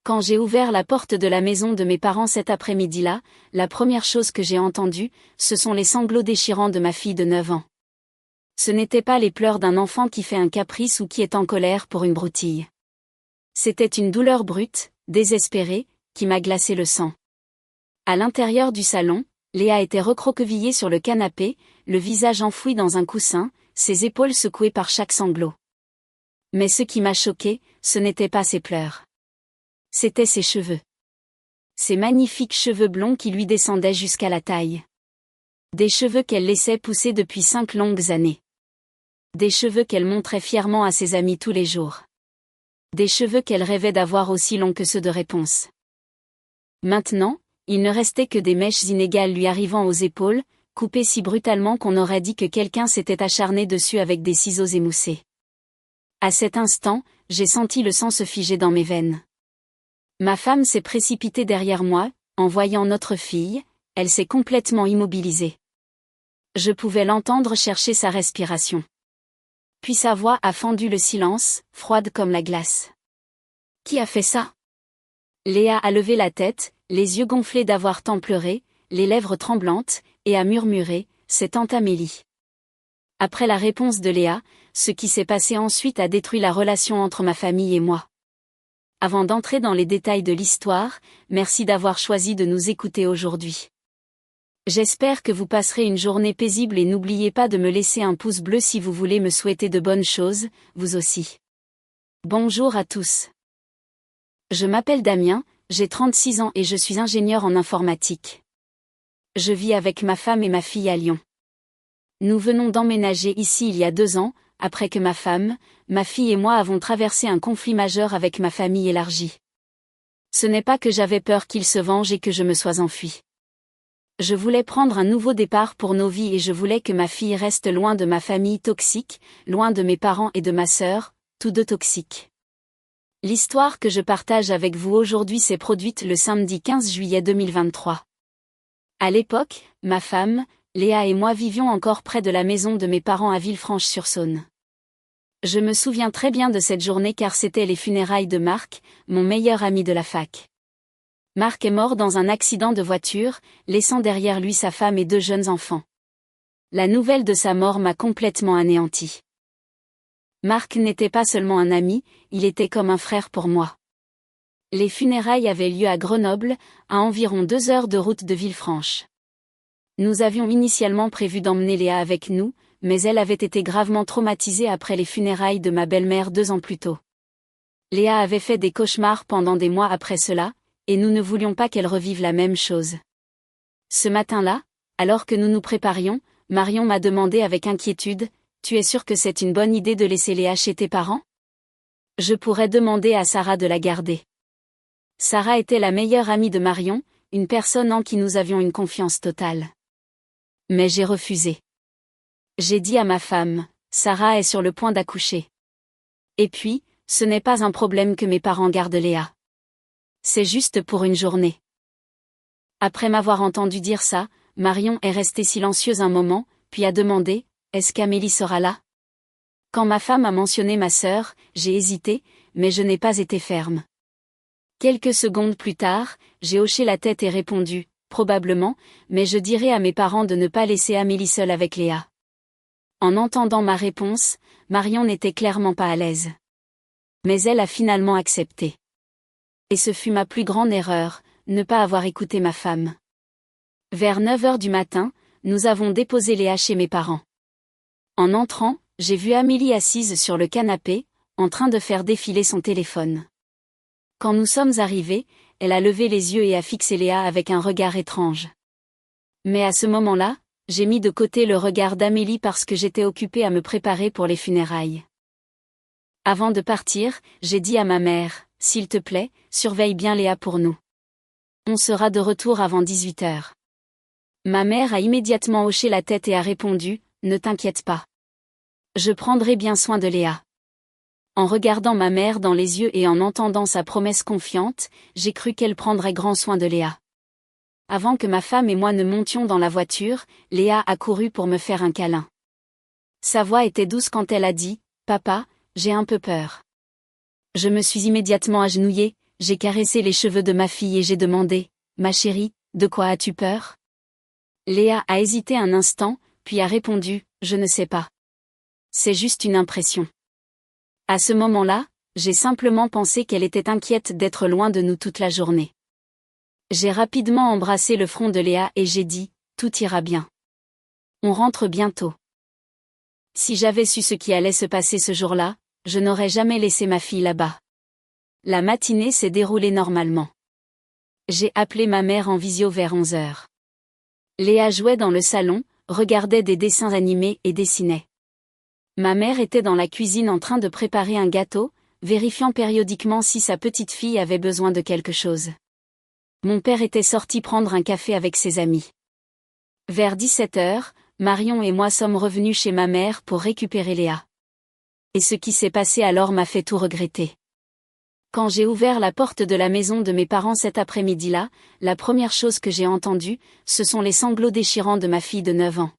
Quand j'ai ouvert la porte de la maison de mes parents cet après-midi-là, la première chose que j'ai entendue, ce sont les sanglots déchirants de ma fille de 9 ans. Ce n'étaient pas les pleurs d'un enfant qui fait un caprice ou qui est en colère pour une broutille. C'était une douleur brute, désespérée, qui m'a glacé le sang. À l'intérieur du salon, Léa était recroquevillée sur le canapé, le visage enfoui dans un coussin, ses épaules secouées par chaque sanglot. Mais ce qui m'a choqué, ce n'était pas ses pleurs. C'étaient ses cheveux. Ses magnifiques cheveux blonds qui lui descendaient jusqu'à la taille. Des cheveux qu'elle laissait pousser depuis 5 longues années. Des cheveux qu'elle montrait fièrement à ses amis tous les jours. Des cheveux qu'elle rêvait d'avoir aussi longs que ceux de Réponse. Maintenant, il ne restait que des mèches inégales lui arrivant aux épaules, coupées si brutalement qu'on aurait dit que quelqu'un s'était acharné dessus avec des ciseaux émoussés. À cet instant, j'ai senti le sang se figer dans mes veines. Ma femme s'est précipitée derrière moi, en voyant notre fille, elle s'est complètement immobilisée. Je pouvais l'entendre chercher sa respiration. Puis sa voix a fendu le silence, froide comme la glace. « Qui a fait ça ?» Léa a levé la tête, les yeux gonflés d'avoir tant pleuré, les lèvres tremblantes, et a murmuré « C'est tante Amélie ». Après la réponse de Léa, ce qui s'est passé ensuite a détruit la relation entre ma famille et moi. Avant d'entrer dans les détails de l'histoire, merci d'avoir choisi de nous écouter aujourd'hui. J'espère que vous passerez une journée paisible et n'oubliez pas de me laisser un pouce bleu si vous voulez me souhaiter de bonnes choses, vous aussi. Bonjour à tous. Je m'appelle Damien, j'ai 36 ans et je suis ingénieur en informatique. Je vis avec ma femme et ma fille à Lyon. Nous venons d'emménager ici il y a 2 ans, après que ma femme, ma fille et moi avons traversé un conflit majeur avec ma famille élargie. Ce n'est pas que j'avais peur qu'ils se vengent et que je me sois enfuie. Je voulais prendre un nouveau départ pour nos vies et je voulais que ma fille reste loin de ma famille toxique, loin de mes parents et de ma sœur, tous deux toxiques. L'histoire que je partage avec vous aujourd'hui s'est produite le samedi 15 juillet 2023. À l'époque, ma femme, Léa et moi vivions encore près de la maison de mes parents à Villefranche-sur-Saône. Je me souviens très bien de cette journée car c'était les funérailles de Marc, mon meilleur ami de la fac. Marc est mort dans un accident de voiture, laissant derrière lui sa femme et 2 jeunes enfants. La nouvelle de sa mort m'a complètement anéanti. Marc n'était pas seulement un ami, il était comme un frère pour moi. Les funérailles avaient lieu à Grenoble, à environ 2 heures de route de Villefranche. Nous avions initialement prévu d'emmener Léa avec nous, mais elle avait été gravement traumatisée après les funérailles de ma belle-mère 2 ans plus tôt. Léa avait fait des cauchemars pendant des mois après cela, et nous ne voulions pas qu'elle revive la même chose. Ce matin-là, alors que nous nous préparions, Marion m'a demandé avec inquiétude, « Tu es sûre que c'est une bonne idée de laisser Léa chez tes parents ? Je pourrais demander à Sarah de la garder. » Sarah était la meilleure amie de Marion, une personne en qui nous avions une confiance totale. Mais j'ai refusé. J'ai dit à ma femme, « Sarah est sur le point d'accoucher. Et puis, ce n'est pas un problème que mes parents gardent Léa. C'est juste pour une journée. » Après m'avoir entendu dire ça, Marion est restée silencieuse un moment, puis a demandé, « Est-ce qu'Amélie sera là ?» Quand ma femme a mentionné ma sœur, j'ai hésité, mais je n'ai pas été ferme. Quelques secondes plus tard, j'ai hoché la tête et répondu, « Probablement, mais je dirai à mes parents de ne pas laisser Amélie seule avec Léa. » En entendant ma réponse, Marion n'était clairement pas à l'aise. Mais elle a finalement accepté. Et ce fut ma plus grande erreur, ne pas avoir écouté ma femme. Vers 9 heures du matin, nous avons déposé Léa chez mes parents. En entrant, j'ai vu Amélie assise sur le canapé, en train de faire défiler son téléphone. Quand nous sommes arrivés, elle a levé les yeux et a fixé Léa avec un regard étrange. Mais à ce moment-là, j'ai mis de côté le regard d'Amélie parce que j'étais occupée à me préparer pour les funérailles. Avant de partir, j'ai dit à ma mère, « S'il te plaît, surveille bien Léa pour nous. On sera de retour avant 18 heures. » Ma mère a immédiatement hoché la tête et a répondu, « Ne t'inquiète pas. Je prendrai bien soin de Léa. » En regardant ma mère dans les yeux et en entendant sa promesse confiante, j'ai cru qu'elle prendrait grand soin de Léa. Avant que ma femme et moi ne montions dans la voiture, Léa a couru pour me faire un câlin. Sa voix était douce quand elle a dit, « Papa, j'ai un peu peur. » Je me suis immédiatement agenouillée, j'ai caressé les cheveux de ma fille et j'ai demandé, « Ma chérie, de quoi as-tu peur ?» Léa a hésité un instant, puis a répondu, « Je ne sais pas. C'est juste une impression. » À ce moment-là, j'ai simplement pensé qu'elle était inquiète d'être loin de nous toute la journée. J'ai rapidement embrassé le front de Léa et j'ai dit, « Tout ira bien. On rentre bientôt. » Si j'avais su ce qui allait se passer ce jour-là, je n'aurais jamais laissé ma fille là-bas. La matinée s'est déroulée normalement. J'ai appelé ma mère en visio vers 11h. Léa jouait dans le salon, regardait des dessins animés et dessinait. Ma mère était dans la cuisine en train de préparer un gâteau, vérifiant périodiquement si sa petite fille avait besoin de quelque chose. Mon père était sorti prendre un café avec ses amis. Vers 17h, Marion et moi sommes revenus chez ma mère pour récupérer Léa. Et ce qui s'est passé alors m'a fait tout regretter. Quand j'ai ouvert la porte de la maison de mes parents cet après-midi-là, la première chose que j'ai entendue, ce sont les sanglots déchirants de ma fille de 9 ans.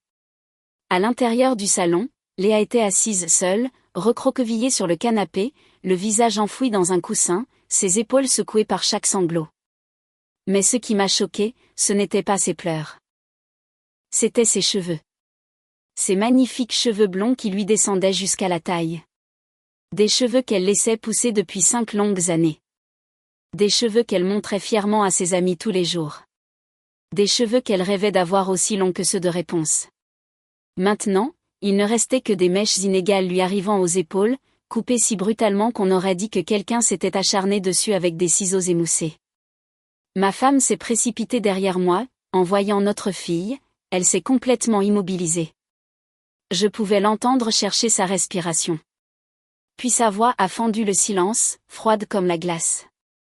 À l'intérieur du salon, Léa était assise seule, recroquevillée sur le canapé, le visage enfoui dans un coussin, ses épaules secouées par chaque sanglot. Mais ce qui m'a choquée, ce n'était pas ses pleurs. C'étaient ses cheveux. Ses magnifiques cheveux blonds qui lui descendaient jusqu'à la taille. Des cheveux qu'elle laissait pousser depuis 5 longues années. Des cheveux qu'elle montrait fièrement à ses amis tous les jours. Des cheveux qu'elle rêvait d'avoir aussi longs que ceux de Réponse. Maintenant, il ne restait que des mèches inégales lui arrivant aux épaules, coupées si brutalement qu'on aurait dit que quelqu'un s'était acharné dessus avec des ciseaux émoussés. Ma femme s'est précipitée derrière moi, en voyant notre fille, elle s'est complètement immobilisée. Je pouvais l'entendre chercher sa respiration. Puis sa voix a fendu le silence, froide comme la glace.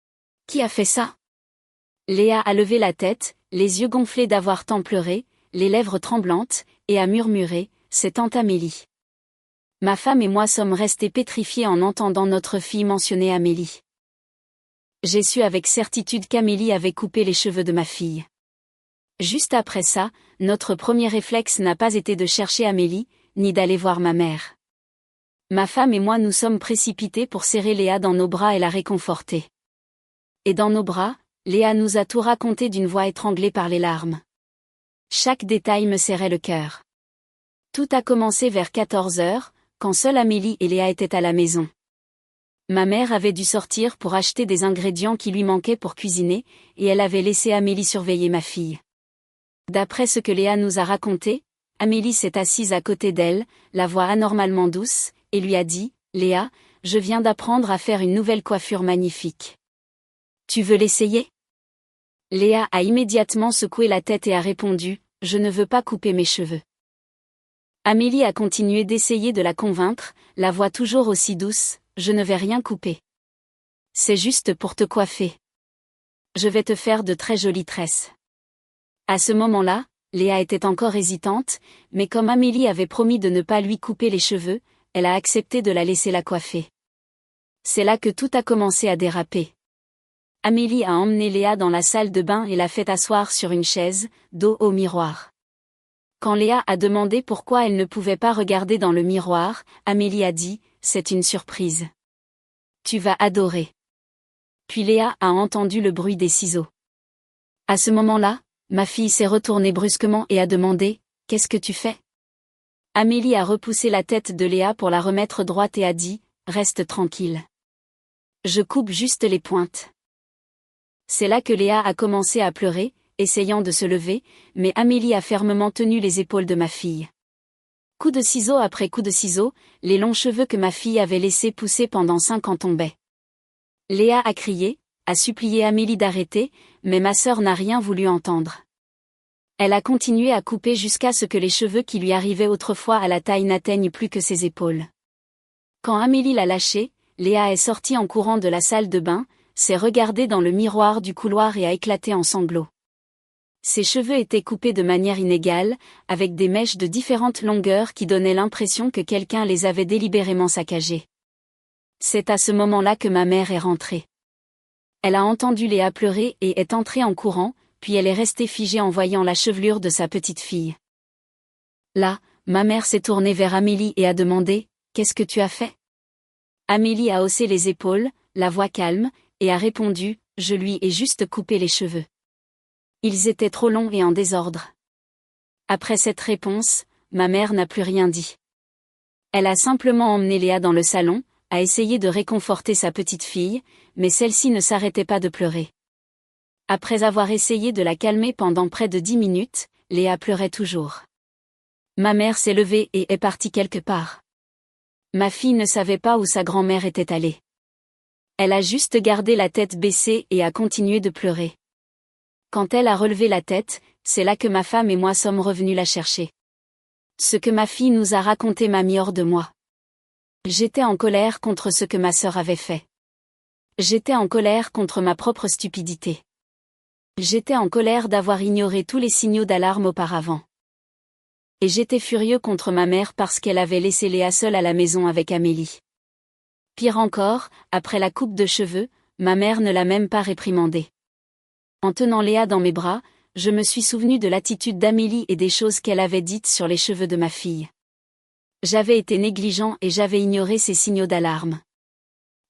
« Qui a fait ça ?» Léa a levé la tête, les yeux gonflés d'avoir tant pleuré, les lèvres tremblantes, et a murmuré, « C'est tante Amélie. » Ma femme et moi sommes restés pétrifiés en entendant notre fille mentionner Amélie. J'ai su avec certitude qu'Amélie avait coupé les cheveux de ma fille. Juste après ça, notre premier réflexe n'a pas été de chercher Amélie, ni d'aller voir ma mère. Ma femme et moi nous sommes précipités pour serrer Léa dans nos bras et la réconforter. Et dans nos bras, Léa nous a tout raconté d'une voix étranglée par les larmes. Chaque détail me serrait le cœur. Tout a commencé vers 14h, quand seule Amélie et Léa étaient à la maison. Ma mère avait dû sortir pour acheter des ingrédients qui lui manquaient pour cuisiner, et elle avait laissé Amélie surveiller ma fille. D'après ce que Léa nous a raconté, Amélie s'est assise à côté d'elle, la voix anormalement douce, et lui a dit, « Léa, je viens d'apprendre à faire une nouvelle coiffure magnifique. Tu veux l'essayer ?» Léa a immédiatement secoué la tête et a répondu, « Je ne veux pas couper mes cheveux. » Amélie a continué d'essayer de la convaincre, la voix toujours aussi douce, « Je ne vais rien couper. C'est juste pour te coiffer. Je vais te faire de très jolies tresses. » À ce moment-là, Léa était encore hésitante, mais comme Amélie avait promis de ne pas lui couper les cheveux, elle a accepté de la laisser la coiffer. C'est là que tout a commencé à déraper. Amélie a emmené Léa dans la salle de bain et l'a fait asseoir sur une chaise, dos au miroir. Quand Léa a demandé pourquoi elle ne pouvait pas regarder dans le miroir, Amélie a dit, « C'est une surprise. Tu vas adorer. » Puis Léa a entendu le bruit des ciseaux. À ce moment-là, ma fille s'est retournée brusquement et a demandé, « Qu'est-ce que tu fais ?» Amélie a repoussé la tête de Léa pour la remettre droite et a dit, « Reste tranquille. Je coupe juste les pointes. » C'est là que Léa a commencé à pleurer, essayant de se lever, mais Amélie a fermement tenu les épaules de ma fille. Coup de ciseau après coup de ciseau, les longs cheveux que ma fille avait laissés pousser pendant 5 ans tombaient. Léa a crié, a supplié Amélie d'arrêter, mais ma sœur n'a rien voulu entendre. Elle a continué à couper jusqu'à ce que les cheveux qui lui arrivaient autrefois à la taille n'atteignent plus que ses épaules. Quand Amélie l'a lâchée, Léa est sortie en courant de la salle de bain, s'est regardée dans le miroir du couloir et a éclaté en sanglots. Ses cheveux étaient coupés de manière inégale, avec des mèches de différentes longueurs qui donnaient l'impression que quelqu'un les avait délibérément saccagées. C'est à ce moment-là que ma mère est rentrée. Elle a entendu Léa pleurer et est entrée en courant, puis elle est restée figée en voyant la chevelure de sa petite fille. Là, ma mère s'est tournée vers Amélie et a demandé, « Qu'est-ce que tu as fait ?» Amélie a haussé les épaules, la voix calme, et a répondu, je lui ai juste coupé les cheveux. Ils étaient trop longs et en désordre. Après cette réponse, ma mère n'a plus rien dit. Elle a simplement emmené Léa dans le salon, a essayé de réconforter sa petite fille, mais celle-ci ne s'arrêtait pas de pleurer. Après avoir essayé de la calmer pendant près de 10 minutes, Léa pleurait toujours. Ma mère s'est levée et est partie quelque part. Ma fille ne savait pas où sa grand-mère était allée. Elle a juste gardé la tête baissée et a continué de pleurer. Quand elle a relevé la tête, c'est là que ma femme et moi sommes revenus la chercher. Ce que ma fille nous a raconté m'a mis hors de moi. J'étais en colère contre ce que ma sœur avait fait. J'étais en colère contre ma propre stupidité. J'étais en colère d'avoir ignoré tous les signaux d'alarme auparavant. Et j'étais furieux contre ma mère parce qu'elle avait laissé Léa seule à la maison avec Amélie. Pire encore, après la coupe de cheveux, ma mère ne l'a même pas réprimandée. En tenant Léa dans mes bras, je me suis souvenu de l'attitude d'Amélie et des choses qu'elle avait dites sur les cheveux de ma fille. J'avais été négligent et j'avais ignoré ces signaux d'alarme.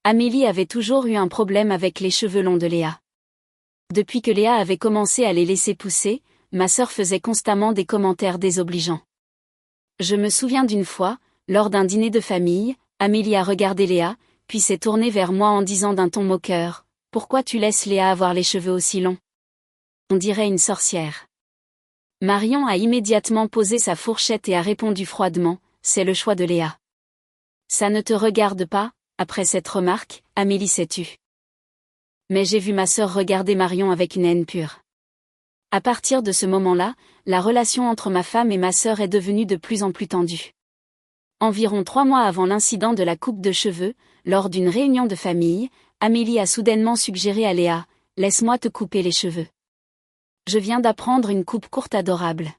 Amélie avait toujours eu un problème avec les cheveux longs de Léa. Depuis que Léa avait commencé à les laisser pousser, ma sœur faisait constamment des commentaires désobligeants. Je me souviens d'une fois, lors d'un dîner de famille, Amélie a regardé Léa, puis s'est tournée vers moi en disant d'un ton moqueur, « Pourquoi tu laisses Léa avoir les cheveux aussi longs ? On dirait une sorcière. » Marion a immédiatement posé sa fourchette et a répondu froidement, « C'est le choix de Léa. » Ça ne te regarde pas, après cette remarque, Amélie s'est tue. Mais j'ai vu ma sœur regarder Marion avec une haine pure. À partir de ce moment-là, la relation entre ma femme et ma sœur est devenue de plus en plus tendue. Environ 3 mois avant l'incident de la coupe de cheveux, lors d'une réunion de famille, Amélie a soudainement suggéré à Léa, « Laisse-moi te couper les cheveux. Je viens d'apprendre une coupe courte adorable. »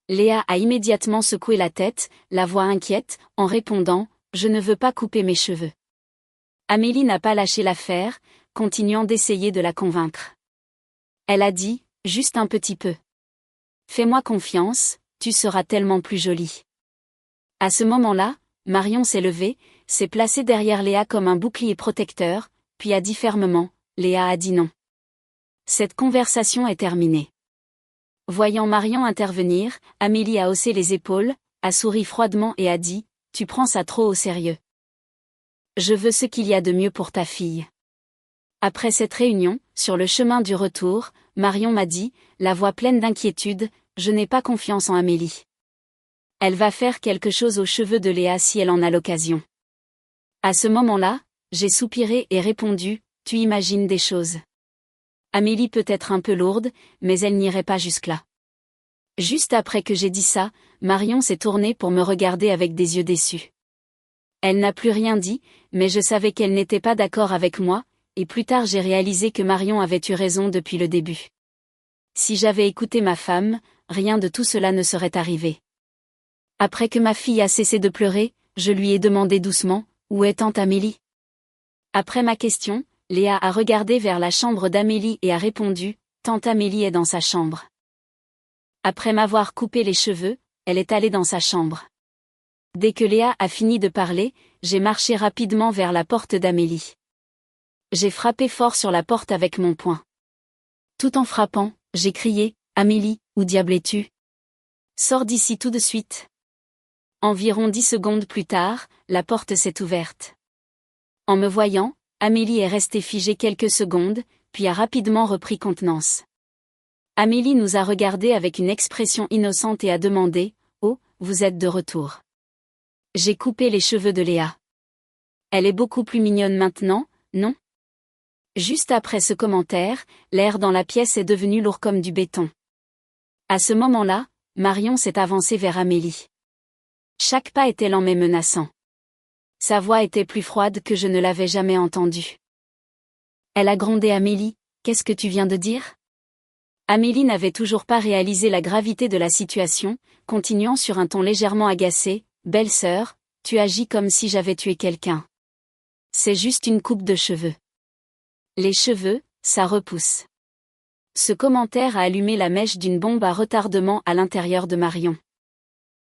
Léa a immédiatement secoué la tête, la voix inquiète, en répondant, « Je ne veux pas couper mes cheveux. » Amélie n'a pas lâché l'affaire, continuant d'essayer de la convaincre. Elle a dit, « Juste un petit peu. Fais-moi confiance, tu seras tellement plus jolie. » À ce moment-là, Marion s'est levée, s'est placée derrière Léa comme un bouclier protecteur, puis a dit fermement, Léa a dit non. Cette conversation est terminée. Voyant Marion intervenir, Amélie a haussé les épaules, a souri froidement et a dit, « Tu prends ça trop au sérieux. Je veux ce qu'il y a de mieux pour ta fille. » Après cette réunion, sur le chemin du retour, Marion m'a dit, la voix pleine d'inquiétude, « Je n'ai pas confiance en Amélie. Elle va faire quelque chose aux cheveux de Léa si elle en a l'occasion. » À ce moment-là, j'ai soupiré et répondu, « Tu imagines des choses. Amélie peut être un peu lourde, mais elle n'irait pas jusque-là. » Juste après que j'ai dit ça, Marion s'est tournée pour me regarder avec des yeux déçus. Elle n'a plus rien dit, mais je savais qu'elle n'était pas d'accord avec moi, et plus tard j'ai réalisé que Marion avait eu raison depuis le début. Si j'avais écouté ma femme, rien de tout cela ne serait arrivé. Après que ma fille a cessé de pleurer, je lui ai demandé doucement, « Où est tante Amélie ?» Après ma question, Léa a regardé vers la chambre d'Amélie et a répondu, « Tante Amélie est dans sa chambre. » Après m'avoir coupé les cheveux, elle est allée dans sa chambre. Dès que Léa a fini de parler, j'ai marché rapidement vers la porte d'Amélie. J'ai frappé fort sur la porte avec mon poing. Tout en frappant, j'ai crié, « Amélie, où diable es-tu ? Sors d'ici tout de suite. » Environ 10 secondes plus tard, la porte s'est ouverte. En me voyant, Amélie est restée figée quelques secondes, puis a rapidement repris contenance. Amélie nous a regardés avec une expression innocente et a demandé, « Oh, vous êtes de retour. » J'ai coupé les cheveux de Léa. Elle est beaucoup plus mignonne maintenant, non ? Juste après ce commentaire, l'air dans la pièce est devenu lourd comme du béton. À ce moment-là, Marion s'est avancée vers Amélie. Chaque pas était lent mais menaçant. Sa voix était plus froide que je ne l'avais jamais entendue. Elle a grondé Amélie, « Qu'est-ce que tu viens de dire ?» Amélie n'avait toujours pas réalisé la gravité de la situation, continuant sur un ton légèrement agacé, « Belle sœur, tu agis comme si j'avais tué quelqu'un. C'est juste une coupe de cheveux. Les cheveux, ça repousse. » Ce commentaire a allumé la mèche d'une bombe à retardement à l'intérieur de Marion.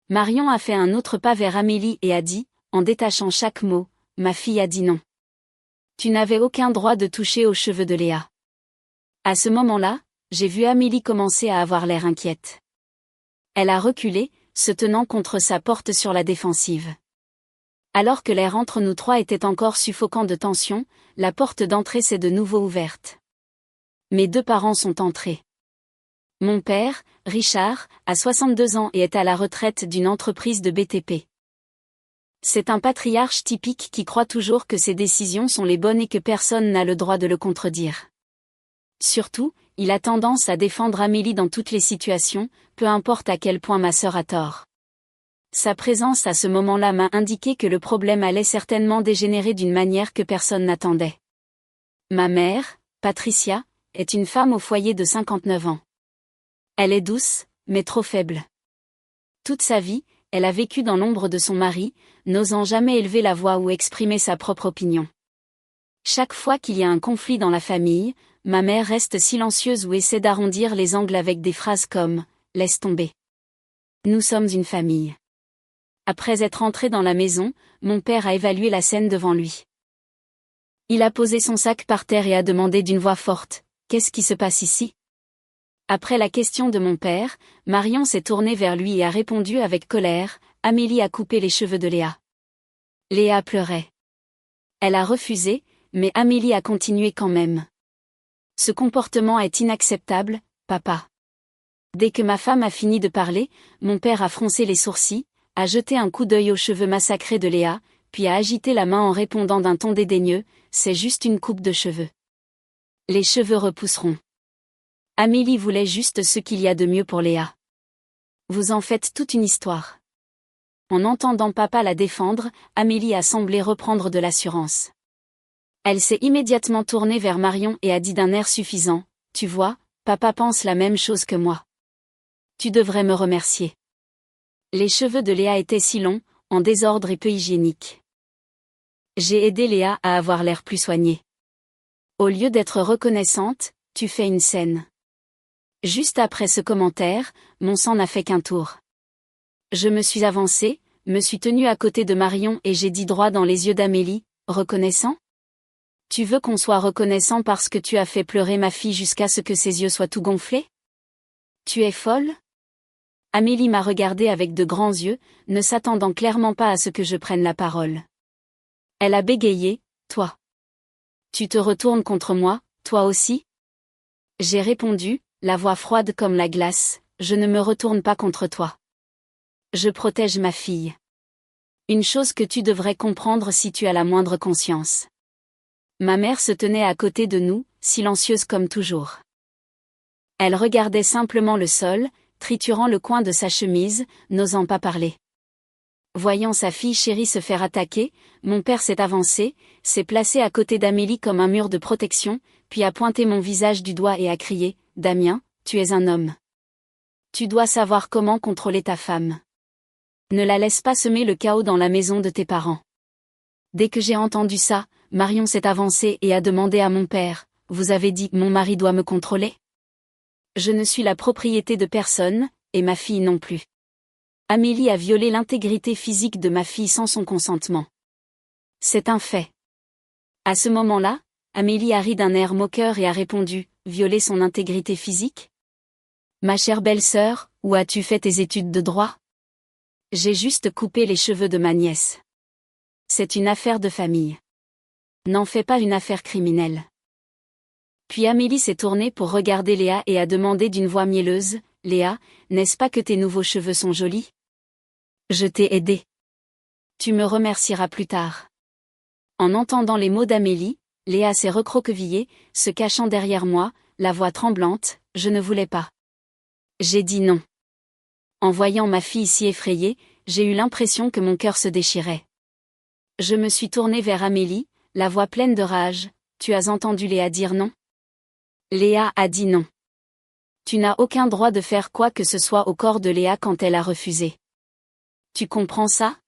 Marion a fait un autre pas vers Amélie et a dit, en détachant chaque mot, « Ma fille a dit non. Tu n'avais aucun droit de toucher aux cheveux de Léa. À ce moment-là, j'ai vu Amélie commencer à avoir l'air inquiète. Elle a reculé, se tenant contre sa porte sur la défensive. Alors que l'air entre nous trois était encore suffocant de tension, la porte d'entrée s'est de nouveau ouverte. Mes deux parents sont entrés. Mon père, Richard, a 62 ans et est à la retraite d'une entreprise de BTP. C'est un patriarche typique qui croit toujours que ses décisions sont les bonnes et que personne n'a le droit de le contredire. Surtout, il a tendance à défendre Amélie dans toutes les situations, peu importe à quel point ma sœur a tort. Sa présence à ce moment-là m'a indiqué que le problème allait certainement dégénérer d'une manière que personne n'attendait. Ma mère, Patricia, est une femme au foyer de 59 ans. Elle est douce, mais trop faible. Toute sa vie, elle a vécu dans l'ombre de son mari, n'osant jamais élever la voix ou exprimer sa propre opinion. Chaque fois qu'il y a un conflit dans la famille, ma mère reste silencieuse ou essaie d'arrondir les angles avec des phrases comme « laisse tomber ». Nous sommes une famille. Après être entré dans la maison, mon père a évalué la scène devant lui. Il a posé son sac par terre et a demandé d'une voix forte « Qu'est-ce qui se passe ici ?» Après la question de mon père, Marion s'est tournée vers lui et a répondu avec colère « Amélie a coupé les cheveux de Léa ». Léa pleurait. Elle a refusé, mais Amélie a continué quand même. Ce comportement est inacceptable, papa. Dès que ma femme a fini de parler, mon père a froncé les sourcils, a jeté un coup d'œil aux cheveux massacrés de Léa, puis a agité la main en répondant d'un ton dédaigneux, c'est juste une coupe de cheveux. Les cheveux repousseront. Amélie voulait juste ce qu'il y a de mieux pour Léa. Vous en faites toute une histoire. En entendant papa la défendre, Amélie a semblé reprendre de l'assurance. Elle s'est immédiatement tournée vers Marion et a dit d'un air suffisant, « Tu vois, papa pense la même chose que moi. Tu devrais me remercier. » Les cheveux de Léa étaient si longs, en désordre et peu hygiéniques. J'ai aidé Léa à avoir l'air plus soignée. Au lieu d'être reconnaissante, tu fais une scène. Juste après ce commentaire, mon sang n'a fait qu'un tour. Je me suis avancée, me suis tenue à côté de Marion et j'ai dit droit dans les yeux d'Amélie, « Reconnaissant ? Tu veux qu'on soit reconnaissant parce que tu as fait pleurer ma fille jusqu'à ce que ses yeux soient tout gonflés ? Tu es folle ? » Amélie m'a regardée avec de grands yeux, ne s'attendant clairement pas à ce que je prenne la parole. Elle a bégayé, « Toi. Tu te retournes contre moi, toi aussi ? » J'ai répondu, la voix froide comme la glace, « Je ne me retourne pas contre toi. Je protège ma fille. Une chose que tu devrais comprendre si tu as la moindre conscience. » Ma mère se tenait à côté de nous, silencieuse comme toujours. Elle regardait simplement le sol, triturant le coin de sa chemise, n'osant pas parler. Voyant sa fille chérie se faire attaquer, mon père s'est avancé, s'est placé à côté d'Amélie comme un mur de protection, puis a pointé mon visage du doigt et a crié, « Damien, tu es un homme. Tu dois savoir comment contrôler ta femme. Ne la laisse pas semer le chaos dans la maison de tes parents. » Dès que j'ai entendu ça, Marion s'est avancée et a demandé à mon père, « Vous avez dit, mon mari doit me contrôler ? Je ne suis la propriété de personne, et ma fille non plus. Amélie a violé l'intégrité physique de ma fille sans son consentement. C'est un fait. » À ce moment-là, Amélie a ri d'un air moqueur et a répondu, « Violer son intégrité physique ? Ma chère belle-sœur, où as-tu fait tes études de droit ? J'ai juste coupé les cheveux de ma nièce. C'est une affaire de famille. N'en fais pas une affaire criminelle. » Puis Amélie s'est tournée pour regarder Léa et a demandé d'une voix mielleuse, « Léa, n'est-ce pas que tes nouveaux cheveux sont jolis ? Je t'ai aidée. Tu me remercieras plus tard. » En entendant les mots d'Amélie, Léa s'est recroquevillée, se cachant derrière moi, la voix tremblante, « Je ne voulais pas. » J'ai dit non. En voyant ma fille si effrayée, j'ai eu l'impression que mon cœur se déchirait. Je me suis tournée vers Amélie, la voix pleine de rage, « Tu as entendu Léa dire non ? » Léa a dit non. Tu n'as aucun droit de faire quoi que ce soit au corps de Léa quand elle a refusé. Tu comprends ça ?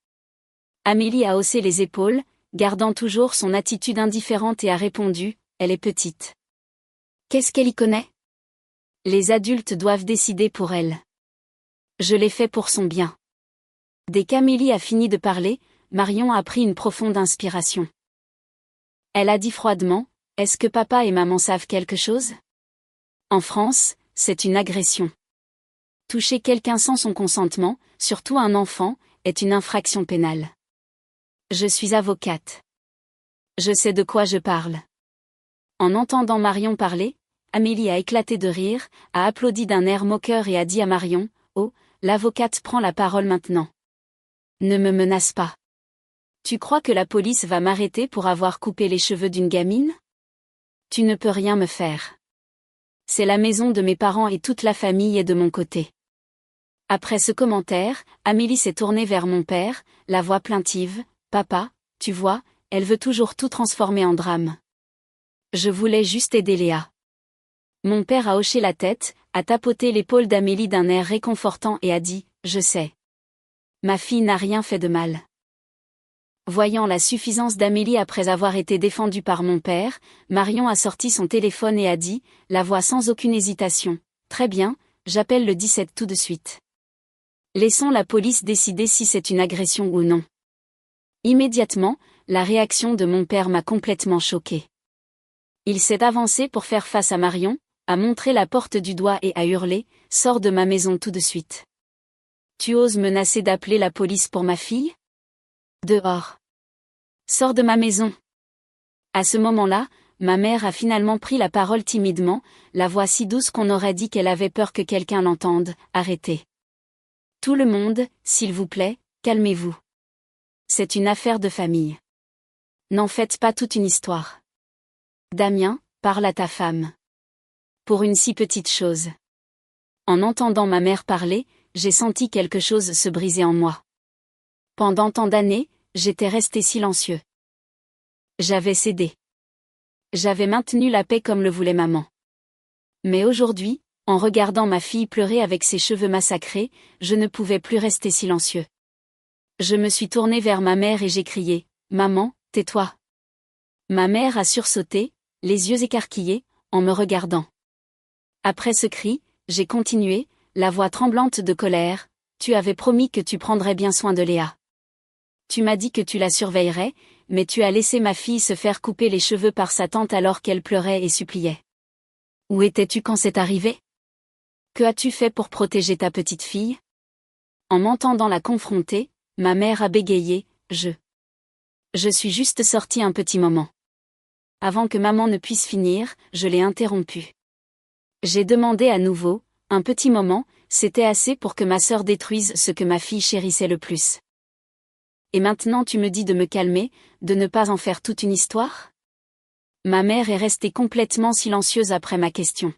Amélie a haussé les épaules, gardant toujours son attitude indifférente et a répondu, « Elle est petite. Qu'est-ce qu'elle y connaît ? Les adultes doivent décider pour elle. Je l'ai fait pour son bien. » Dès qu'Amélie a fini de parler, Marion a pris une profonde inspiration. Elle a dit froidement, « Est-ce que papa et maman savent quelque chose ?» En France, c'est une agression. Toucher quelqu'un sans son consentement, surtout un enfant, est une infraction pénale. Je suis avocate. Je sais de quoi je parle. En entendant Marion parler, Amélie a éclaté de rire, a applaudi d'un air moqueur et a dit à Marion, « Oh, l'avocate prend la parole maintenant. Ne me menace pas. Tu crois que la police va m'arrêter pour avoir coupé les cheveux d'une gamine ? Tu ne peux rien me faire. C'est la maison de mes parents et toute la famille est de mon côté. » Après ce commentaire, Amélie s'est tournée vers mon père, la voix plaintive, « Papa, tu vois, elle veut toujours tout transformer en drame. Je voulais juste aider Léa. » Mon père a hoché la tête, a tapoté l'épaule d'Amélie d'un air réconfortant et a dit, « Je sais. Ma fille n'a rien fait de mal. » Voyant la suffisance d'Amélie après avoir été défendue par mon père, Marion a sorti son téléphone et a dit, la voix sans aucune hésitation, « Très bien, j'appelle le 17 tout de suite. Laissons la police décider si c'est une agression ou non. » Immédiatement, la réaction de mon père m'a complètement choquée. Il s'est avancé pour faire face à Marion, a montré la porte du doigt et a hurlé, « Sors de ma maison tout de suite. Tu oses menacer d'appeler la police pour ma fille ? Dehors. Sors de ma maison. » À ce moment-là, ma mère a finalement pris la parole timidement, la voix si douce qu'on aurait dit qu'elle avait peur que quelqu'un l'entende, « Arrêtez. Tout le monde, s'il vous plaît, calmez-vous. C'est une affaire de famille. N'en faites pas toute une histoire. Damien, parle à ta femme. Pour une si petite chose. » En entendant ma mère parler, j'ai senti quelque chose se briser en moi. Pendant tant d'années, j'étais resté silencieux. J'avais cédé. J'avais maintenu la paix comme le voulait maman. Mais aujourd'hui, en regardant ma fille pleurer avec ses cheveux massacrés, je ne pouvais plus rester silencieux. Je me suis tourné vers ma mère et j'ai crié, « Maman, tais-toi. » Ma mère a sursauté, les yeux écarquillés, en me regardant. Après ce cri, j'ai continué, la voix tremblante de colère, « Tu avais promis que tu prendrais bien soin de Léa. Tu m'as dit que tu la surveillerais, mais tu as laissé ma fille se faire couper les cheveux par sa tante alors qu'elle pleurait et suppliait. Où étais-tu quand c'est arrivé ? Que as-tu fait pour protéger ta petite fille ? » En m'entendant la confronter, ma mère a bégayé, « Je suis juste sortie un petit moment. » Avant que maman ne puisse finir, je l'ai interrompue. J'ai demandé à nouveau, un petit moment, c'était assez pour que ma sœur détruise ce que ma fille chérissait le plus. Et maintenant tu me dis de me calmer, de ne pas en faire toute une histoire ? Ma mère est restée complètement silencieuse après ma question.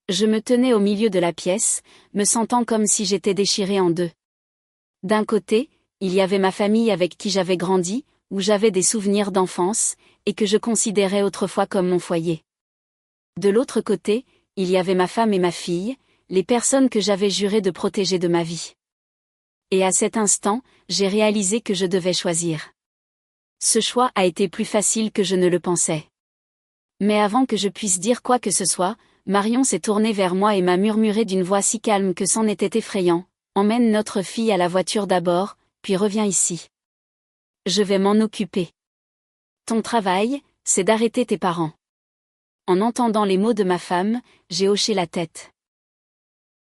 Je me tenais au milieu de la pièce, me sentant comme si j'étais déchirée en deux. D'un côté, il y avait ma famille avec qui j'avais grandi, où j'avais des souvenirs d'enfance, et que je considérais autrefois comme mon foyer. De l'autre côté, il y avait ma femme et ma fille, les personnes que j'avais juré de protéger de ma vie. Et à cet instant, j'ai réalisé que je devais choisir. Ce choix a été plus facile que je ne le pensais. Mais avant que je puisse dire quoi que ce soit, Marion s'est tournée vers moi et m'a murmuré d'une voix si calme que c'en était effrayant, « Emmène notre fille à la voiture d'abord, puis reviens ici. Je vais m'en occuper. Ton travail, c'est d'arrêter tes parents. » En entendant les mots de ma femme, j'ai hoché la tête.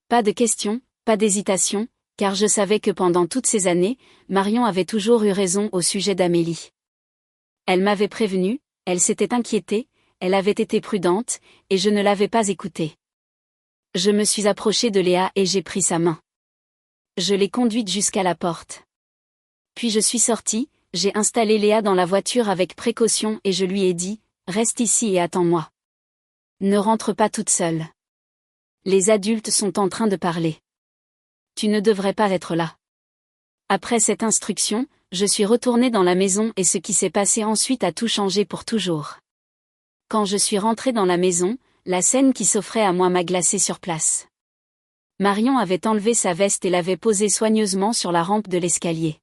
Pas de question, pas d'hésitation, car je savais que pendant toutes ces années, Marion avait toujours eu raison au sujet d'Amélie. Elle m'avait prévenue, elle s'était inquiétée, elle avait été prudente, et je ne l'avais pas écoutée. Je me suis approchée de Léa et j'ai pris sa main. Je l'ai conduite jusqu'à la porte. Puis je suis sortie, j'ai installé Léa dans la voiture avec précaution et je lui ai dit, « Reste ici et attends-moi. Ne rentre pas toute seule. Les adultes sont en train de parler. Tu ne devrais pas être là. » Après cette instruction, je suis retournée dans la maison et ce qui s'est passé ensuite a tout changé pour toujours. Quand je suis rentrée dans la maison, la scène qui s'offrait à moi m'a glacée sur place. Marion avait enlevé sa veste et l'avait posée soigneusement sur la rampe de l'escalier.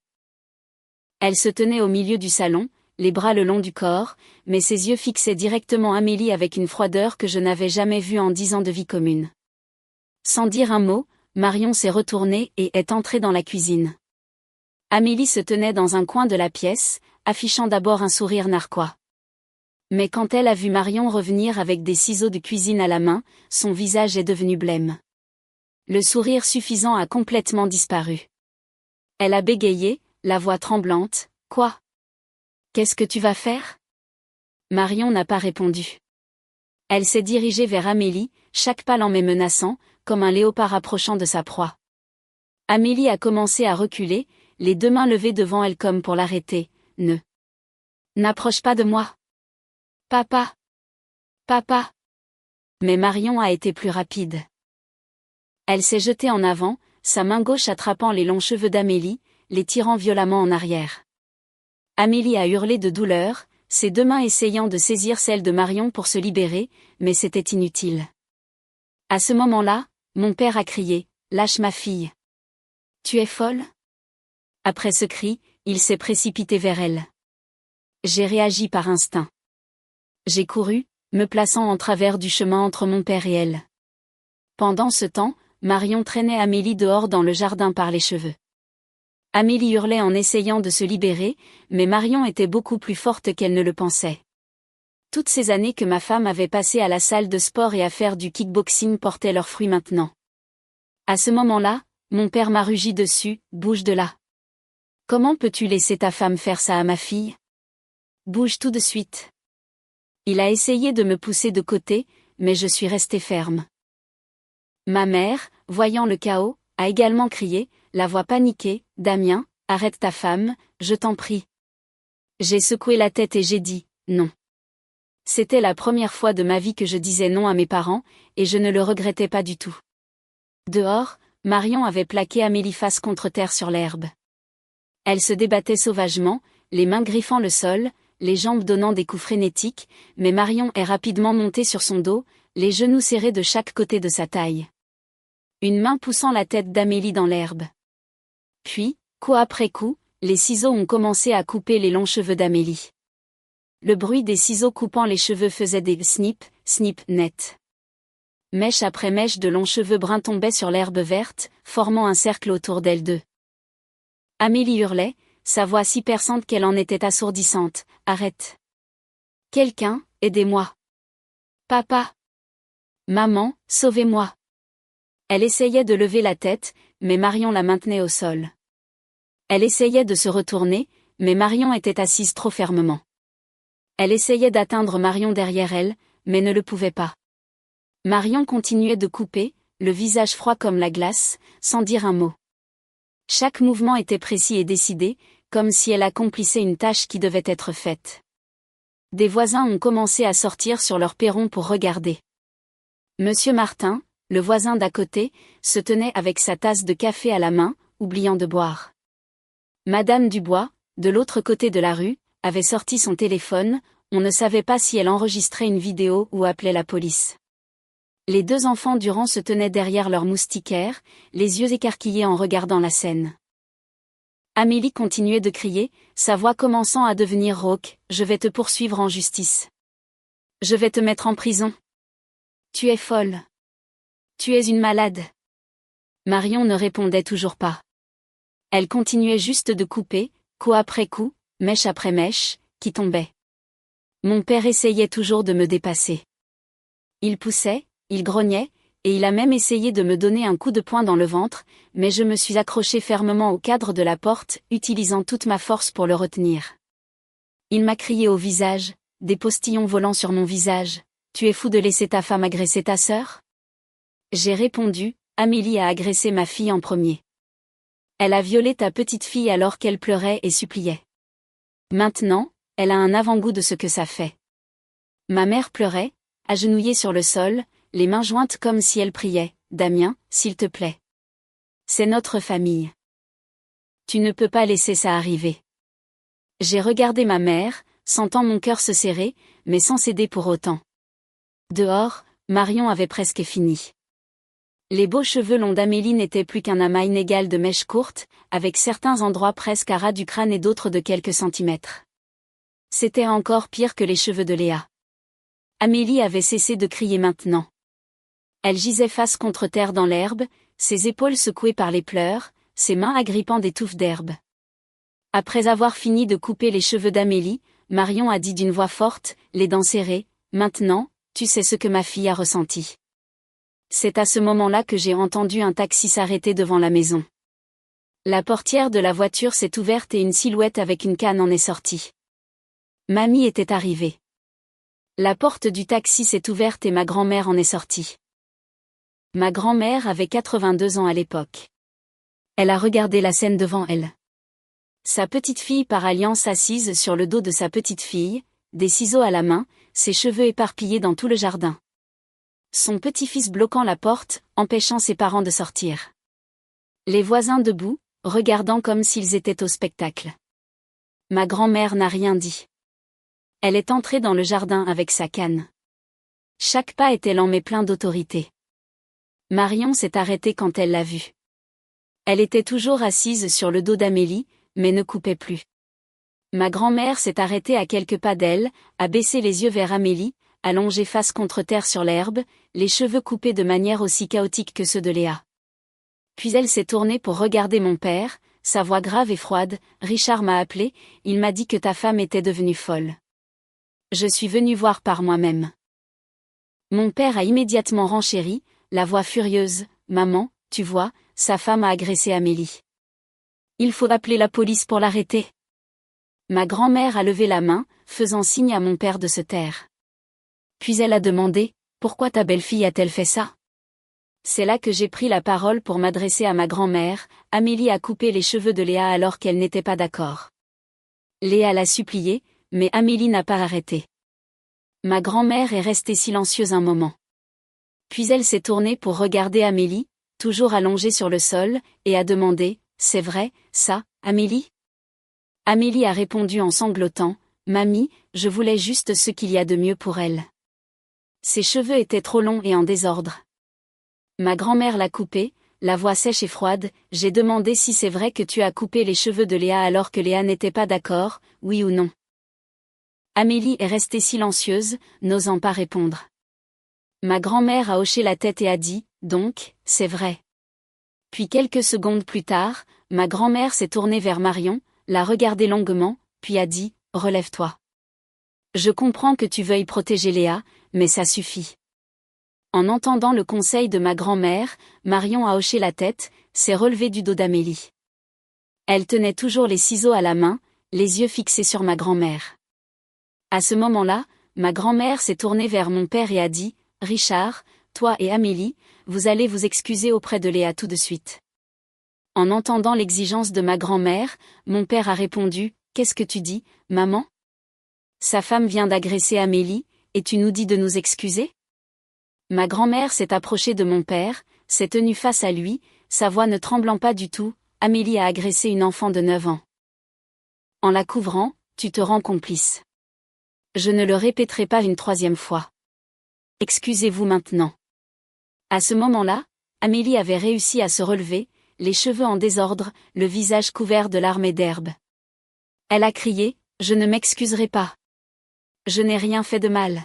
Elle se tenait au milieu du salon, les bras le long du corps, mais ses yeux fixaient directement Amélie avec une froideur que je n'avais jamais vue en 10 ans de vie commune. Sans dire un mot, Marion s'est retournée et est entrée dans la cuisine. Amélie se tenait dans un coin de la pièce, affichant d'abord un sourire narquois. Mais quand elle a vu Marion revenir avec des ciseaux de cuisine à la main, son visage est devenu blême. Le sourire suffisant a complètement disparu. Elle a bégayé, la voix tremblante. « Quoi ? Qu'est-ce que tu vas faire ?» Marion n'a pas répondu. Elle s'est dirigée vers Amélie, chaque pas lent mais menaçant, comme un léopard approchant de sa proie. Amélie a commencé à reculer, les deux mains levées devant elle comme pour l'arrêter. « N'approche pas de moi. Papa. Papa. » Mais Marion a été plus rapide. Elle s'est jetée en avant, sa main gauche attrapant les longs cheveux d'Amélie, les tirant violemment en arrière. Amélie a hurlé de douleur, ses deux mains essayant de saisir celles de Marion pour se libérer, mais c'était inutile. À ce moment-là, mon père a crié « Lâche ma fille. Tu es folle ?» Après ce cri, il s'est précipité vers elle. J'ai réagi par instinct. J'ai couru, me plaçant en travers du chemin entre mon père et elle. Pendant ce temps, Marion traînait Amélie dehors dans le jardin par les cheveux. Amélie hurlait en essayant de se libérer, mais Marion était beaucoup plus forte qu'elle ne le pensait. Toutes ces années que ma femme avait passées à la salle de sport et à faire du kickboxing portaient leurs fruits maintenant. À ce moment-là, mon père m'a rugi dessus, « Bouge de là. Comment peux-tu laisser ta femme faire ça à ma fille ? Bouge tout de suite. » Il a essayé de me pousser de côté, mais je suis restée ferme. Ma mère, voyant le chaos, a également crié, la voix paniquée, « Damien, arrête ta femme, je t'en prie. » J'ai secoué la tête et j'ai dit, « Non. » C'était la première fois de ma vie que je disais non à mes parents, et je ne le regrettais pas du tout. Dehors, Marion avait plaqué Amélie face contre terre sur l'herbe. Elle se débattait sauvagement, les mains griffant le sol, les jambes donnant des coups frénétiques, mais Marion est rapidement montée sur son dos, les genoux serrés de chaque côté de sa taille. Une main poussant la tête d'Amélie dans l'herbe. Puis, coup après coup, les ciseaux ont commencé à couper les longs cheveux d'Amélie. Le bruit des ciseaux coupant les cheveux faisait des snip, snip net. Mèche après mèche de longs cheveux bruns tombaient sur l'herbe verte, formant un cercle autour d'elle deux. Amélie hurlait, sa voix si perçante qu'elle en était assourdissante. « Arrête. Quelqu'un, aidez-moi. Papa. Maman, sauvez-moi. » Elle essayait de lever la tête, mais Marion la maintenait au sol. Elle essayait de se retourner, mais Marion était assise trop fermement. Elle essayait d'atteindre Marion derrière elle, mais ne le pouvait pas. Marion continuait de couper, le visage froid comme la glace, sans dire un mot. Chaque mouvement était précis et décidé, comme si elle accomplissait une tâche qui devait être faite. Des voisins ont commencé à sortir sur leur perron pour regarder. Monsieur Martin, le voisin d'à côté, se tenait avec sa tasse de café à la main, oubliant de boire. Madame Dubois, de l'autre côté de la rue, avait sorti son téléphone, on ne savait pas si elle enregistrait une vidéo ou appelait la police. Les deux enfants Durand se tenaient derrière leur moustiquaire, les yeux écarquillés en regardant la scène. Amélie continuait de crier, sa voix commençant à devenir rauque, « Je vais te poursuivre en justice. Je vais te mettre en prison. Tu es folle. Tu es une malade. » Marion ne répondait toujours pas. Elle continuait juste de couper, coup après coup, mèche après mèche, qui tombait. Mon père essayait toujours de me dépasser. Il poussait, il grognait, et il a même essayé de me donner un coup de poing dans le ventre, mais je me suis accrochée fermement au cadre de la porte, utilisant toute ma force pour le retenir. Il m'a crié au visage, des postillons volant sur mon visage, « Tu es fou de laisser ta femme agresser ta sœur ?» J'ai répondu, « Amélie a agressé ma fille en premier. Elle a violé ta petite fille alors qu'elle pleurait et suppliait. Maintenant, elle a un avant-goût de ce que ça fait. » Ma mère pleurait, agenouillée sur le sol, les mains jointes comme si elle priait, « Damien, s'il te plaît. C'est notre famille. Tu ne peux pas laisser ça arriver. » J'ai regardé ma mère, sentant mon cœur se serrer, mais sans céder pour autant. Dehors, Marion avait presque fini. Les beaux cheveux longs d'Amélie n'étaient plus qu'un amas inégal de mèches courtes, avec certains endroits presque à ras du crâne et d'autres de quelques centimètres. C'était encore pire que les cheveux de Léa. Amélie avait cessé de crier maintenant. Elle gisait face contre terre dans l'herbe, ses épaules secouées par les pleurs, ses mains agrippant des touffes d'herbe. Après avoir fini de couper les cheveux d'Amélie, Marion a dit d'une voix forte, les dents serrées, maintenant, tu sais ce que ma fille a ressenti. C'est à ce moment-là que j'ai entendu un taxi s'arrêter devant la maison. La portière de la voiture s'est ouverte et une silhouette avec une canne en est sortie. Mamie était arrivée. La porte du taxi s'est ouverte et ma grand-mère en est sortie. Ma grand-mère avait 82 ans à l'époque. Elle a regardé la scène devant elle. Sa petite-fille par alliance assise sur le dos de sa petite-fille, des ciseaux à la main, ses cheveux éparpillés dans tout le jardin. Son petit-fils bloquant la porte, empêchant ses parents de sortir. Les voisins debout, regardant comme s'ils étaient au spectacle. Ma grand-mère n'a rien dit. Elle est entrée dans le jardin avec sa canne. Chaque pas était lent mais plein d'autorité. Marion s'est arrêtée quand elle l'a vue. Elle était toujours assise sur le dos d'Amélie, mais ne coupait plus. Ma grand-mère s'est arrêtée à quelques pas d'elle, a baissé les yeux vers Amélie, allongée face contre terre sur l'herbe, les cheveux coupés de manière aussi chaotique que ceux de Léa. Puis elle s'est tournée pour regarder mon père, sa voix grave et froide, « Richard m'a appelé, il m'a dit que ta femme était devenue folle. Je suis venue voir par moi-même. » Mon père a immédiatement renchéri, la voix furieuse, « Maman, tu vois, sa femme a agressé Amélie. Il faut appeler la police pour l'arrêter. » Ma grand-mère a levé la main, faisant signe à mon père de se taire. Puis elle a demandé, « Pourquoi ta belle-fille a-t-elle fait ça ?» C'est là que j'ai pris la parole pour m'adresser à ma grand-mère. Amélie a coupé les cheveux de Léa alors qu'elle n'était pas d'accord. Léa l'a supplié, mais Amélie n'a pas arrêté. Ma grand-mère est restée silencieuse un moment. Puis elle s'est tournée pour regarder Amélie, toujours allongée sur le sol, et a demandé, « C'est vrai, ça, Amélie ?» Amélie a répondu en sanglotant, « Mamie, je voulais juste ce qu'il y a de mieux pour elle. » Ses cheveux étaient trop longs et en désordre. Ma grand-mère l'a coupé, la voix sèche et froide, « J'ai demandé si c'est vrai que tu as coupé les cheveux de Léa alors que Léa n'était pas d'accord, oui ou non. » Amélie est restée silencieuse, n'osant pas répondre. Ma grand-mère a hoché la tête et a dit, « Donc, c'est vrai. » Puis quelques secondes plus tard, ma grand-mère s'est tournée vers Marion, l'a regardée longuement, puis a dit, « Relève-toi. Je comprends que tu veuilles protéger Léa, mais ça suffit. » En entendant le conseil de ma grand-mère, Marion a hoché la tête, s'est relevée du dos d'Amélie. Elle tenait toujours les ciseaux à la main, les yeux fixés sur ma grand-mère. À ce moment-là, ma grand-mère s'est tournée vers mon père et a dit, « Richard, toi et Amélie, vous allez vous excuser auprès de Léa tout de suite. » En entendant l'exigence de ma grand-mère, mon père a répondu, « Qu'est-ce que tu dis, maman ? Sa femme vient d'agresser Amélie, et tu nous dis de nous excuser ?» Ma grand-mère s'est approchée de mon père, s'est tenue face à lui, sa voix ne tremblant pas du tout, « Amélie a agressé une enfant de 9 ans. En la couvrant, tu te rends complice. Je ne le répéterai pas une 3e fois. Excusez-vous maintenant. » À ce moment-là, Amélie avait réussi à se relever, les cheveux en désordre, le visage couvert de larmes et d'herbe. Elle a crié, « Je ne m'excuserai pas. Je n'ai rien fait de mal. »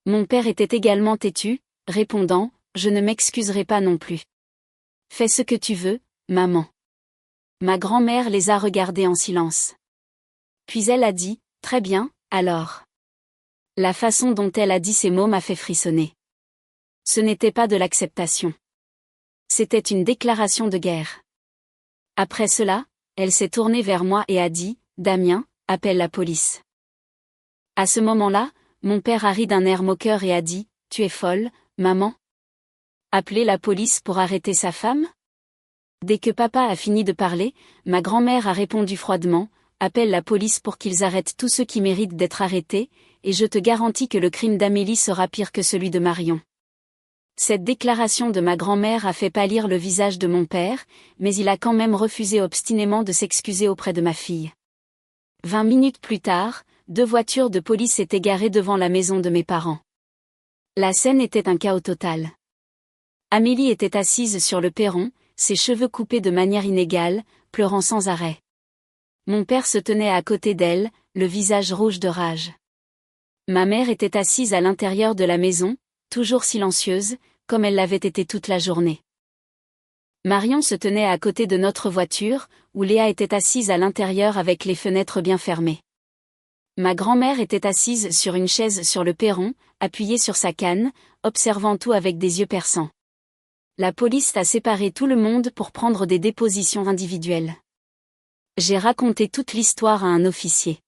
Mon père était également têtu, répondant, « Je ne m'excuserai pas non plus. Fais ce que tu veux, maman. » Ma grand-mère les a regardés en silence. Puis elle a dit, « Très bien, alors. » La façon dont elle a dit ces mots m'a fait frissonner. Ce n'était pas de l'acceptation. C'était une déclaration de guerre. Après cela, elle s'est tournée vers moi et a dit, « Damien, appelle la police. » À ce moment-là, mon père a ri d'un air moqueur et a dit, « Tu es folle, maman ? Appeler la police pour arrêter sa femme ?» Dès que papa a fini de parler, ma grand-mère a répondu froidement, « Appelle la police pour qu'ils arrêtent tous ceux qui méritent d'être arrêtés, et je te garantis que le crime d'Amélie sera pire que celui de Marion. » Cette déclaration de ma grand-mère a fait pâlir le visage de mon père, mais il a quand même refusé obstinément de s'excuser auprès de ma fille. 20 minutes plus tard, 2 voitures de police étaient garées devant la maison de mes parents. La scène était un chaos total. Amélie était assise sur le perron, ses cheveux coupés de manière inégale, pleurant sans arrêt. Mon père se tenait à côté d'elle, le visage rouge de rage. Ma mère était assise à l'intérieur de la maison, toujours silencieuse, comme elle l'avait été toute la journée. Marion se tenait à côté de notre voiture, où Léa était assise à l'intérieur avec les fenêtres bien fermées. Ma grand-mère était assise sur une chaise sur le perron, appuyée sur sa canne, observant tout avec des yeux perçants. La police a séparé tout le monde pour prendre des dépositions individuelles. J'ai raconté toute l'histoire à un officier.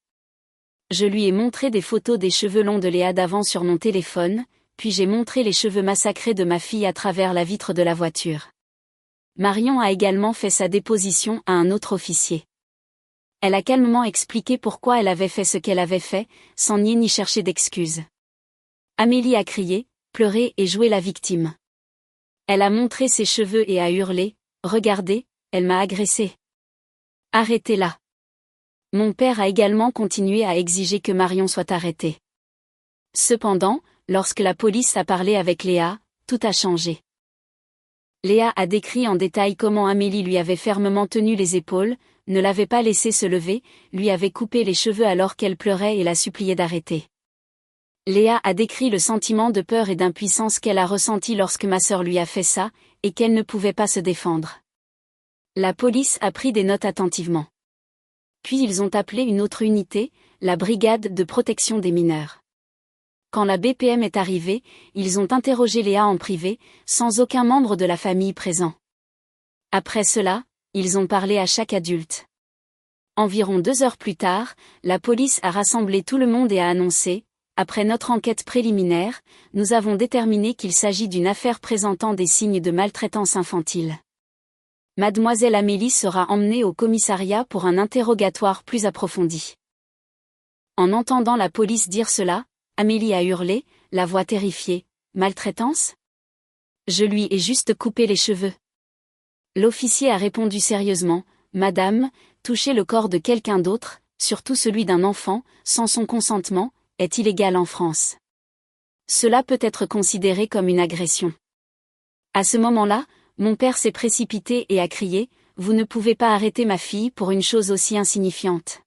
Je lui ai montré des photos des cheveux longs de Léa d'avant sur mon téléphone, puis j'ai montré les cheveux massacrés de ma fille à travers la vitre de la voiture. Marion a également fait sa déposition à un autre officier. Elle a calmement expliqué pourquoi elle avait fait ce qu'elle avait fait, sans nier ni chercher d'excuses. Amélie a crié, pleuré et joué la victime. Elle a montré ses cheveux et a hurlé, « Regardez, elle m'a agressée. Arrêtez-la !» Mon père a également continué à exiger que Marion soit arrêtée. Cependant, lorsque la police a parlé avec Léa, tout a changé. Léa a décrit en détail comment Amélie lui avait fermement tenu les épaules, ne l'avait pas laissé se lever, lui avait coupé les cheveux alors qu'elle pleurait et la suppliait d'arrêter. Léa a décrit le sentiment de peur et d'impuissance qu'elle a ressenti lorsque ma sœur lui a fait ça, et qu'elle ne pouvait pas se défendre. La police a pris des notes attentivement. Puis ils ont appelé une autre unité, la brigade de protection des mineurs. Quand la BPM est arrivée, ils ont interrogé Léa en privé, sans aucun membre de la famille présent. Après cela, ils ont parlé à chaque adulte. Environ 2 heures plus tard, la police a rassemblé tout le monde et a annoncé, après notre enquête préliminaire, nous avons déterminé qu'il s'agit d'une affaire présentant des signes de maltraitance infantile. Mademoiselle Amélie sera emmenée au commissariat pour un interrogatoire plus approfondi. En entendant la police dire cela, Amélie a hurlé, la voix terrifiée, « Maltraitance ? Je lui ai juste coupé les cheveux. » L'officier a répondu sérieusement, « Madame, toucher le corps de quelqu'un d'autre, surtout celui d'un enfant, sans son consentement, est illégal en France. Cela peut être considéré comme une agression. » À ce moment-là, mon père s'est précipité et a crié, « Vous ne pouvez pas arrêter ma fille pour une chose aussi insignifiante. »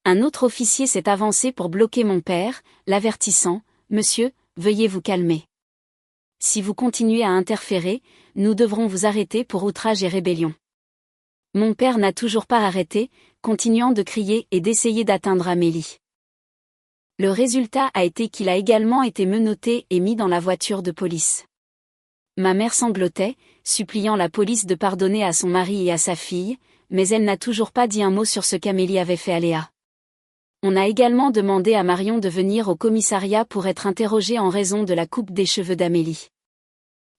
Un autre officier s'est avancé pour bloquer mon père, l'avertissant, « Monsieur, veuillez vous calmer. Si vous continuez à interférer, nous devrons vous arrêter pour outrage et rébellion. » Mon père n'a toujours pas arrêté, continuant de crier et d'essayer d'atteindre Amélie. Le résultat a été qu'il a également été menotté et mis dans la voiture de police. Ma mère sanglotait, suppliant la police de pardonner à son mari et à sa fille, mais elle n'a toujours pas dit un mot sur ce qu'Amélie avait fait à Léa. On a également demandé à Marion de venir au commissariat pour être interrogée en raison de la coupe des cheveux d'Amélie.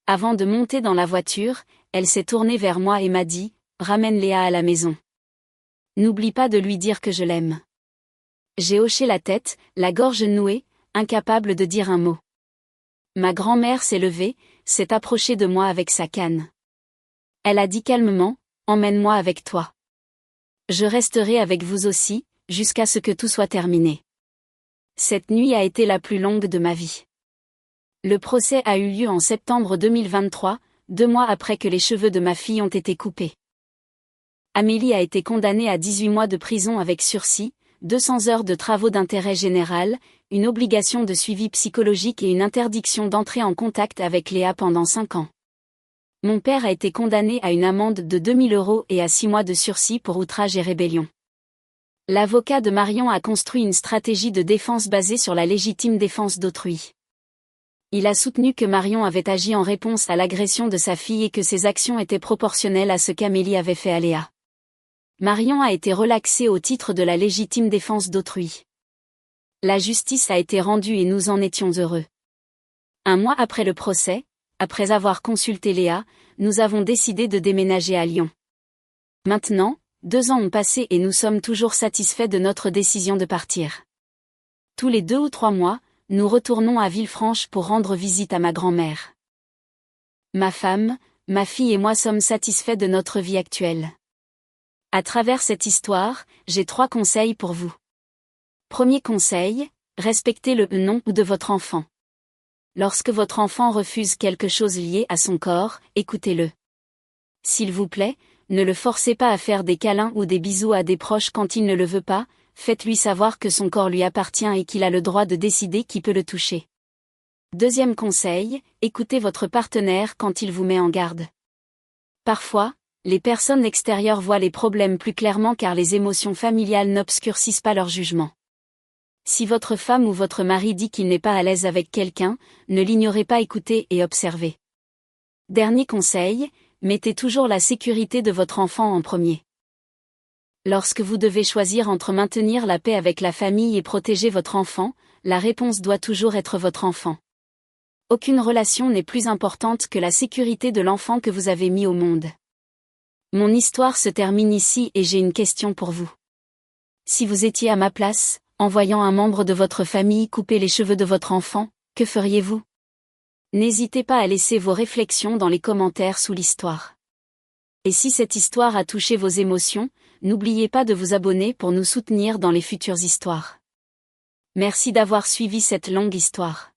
Avant de monter dans la voiture, elle s'est tournée vers moi et m'a dit, « Ramène Léa à la maison. N'oublie pas de lui dire que je l'aime. » J'ai hoché la tête, la gorge nouée, incapable de dire un mot. Ma grand-mère s'est levée, s'est approchée de moi avec sa canne. Elle a dit calmement, « Emmène-moi avec toi. Je resterai avec vous aussi, jusqu'à ce que tout soit terminé. » Cette nuit a été la plus longue de ma vie. Le procès a eu lieu en septembre 2023, 2 mois après que les cheveux de ma fille ont été coupés. Amélie a été condamnée à 18 mois de prison avec sursis, 200 heures de travaux d'intérêt général, une obligation de suivi psychologique et une interdiction d'entrer en contact avec Léa pendant 5 ans. Mon père a été condamné à une amende de 2 000 € et à 6 mois de sursis pour outrage et rébellion. L'avocat de Marion a construit une stratégie de défense basée sur la légitime défense d'autrui. Il a soutenu que Marion avait agi en réponse à l'agression de sa fille et que ses actions étaient proportionnelles à ce qu'Amélie avait fait à Léa. Marion a été relaxée au titre de la légitime défense d'autrui. La justice a été rendue et nous en étions heureux. 1 mois après le procès, après avoir consulté Léa, nous avons décidé de déménager à Lyon. Maintenant, 2 ans ont passé et nous sommes toujours satisfaits de notre décision de partir. Tous les 2 ou 3 mois, nous retournons à Villefranche pour rendre visite à ma grand-mère. Ma femme, ma fille et moi sommes satisfaits de notre vie actuelle. À travers cette histoire, j'ai 3 conseils pour vous. Premier conseil, respectez le nom de votre enfant. Lorsque votre enfant refuse quelque chose lié à son corps, écoutez-le. S'il vous plaît, ne le forcez pas à faire des câlins ou des bisous à des proches quand il ne le veut pas, faites-lui savoir que son corps lui appartient et qu'il a le droit de décider qui peut le toucher. Deuxième conseil, écoutez votre partenaire quand il vous met en garde. Parfois, les personnes extérieures voient les problèmes plus clairement car les émotions familiales n'obscurcissent pas leur jugement. Si votre femme ou votre mari dit qu'il n'est pas à l'aise avec quelqu'un, ne l'ignorez pas, écoutez et observez. Dernier conseil, mettez toujours la sécurité de votre enfant en premier. Lorsque vous devez choisir entre maintenir la paix avec la famille et protéger votre enfant, la réponse doit toujours être votre enfant. Aucune relation n'est plus importante que la sécurité de l'enfant que vous avez mis au monde. Mon histoire se termine ici et j'ai une question pour vous. Si vous étiez à ma place, en voyant un membre de votre famille couper les cheveux de votre enfant, que feriez-vous? N'hésitez pas à laisser vos réflexions dans les commentaires sous l'histoire. Et si cette histoire a touché vos émotions, n'oubliez pas de vous abonner pour nous soutenir dans les futures histoires. Merci d'avoir suivi cette longue histoire.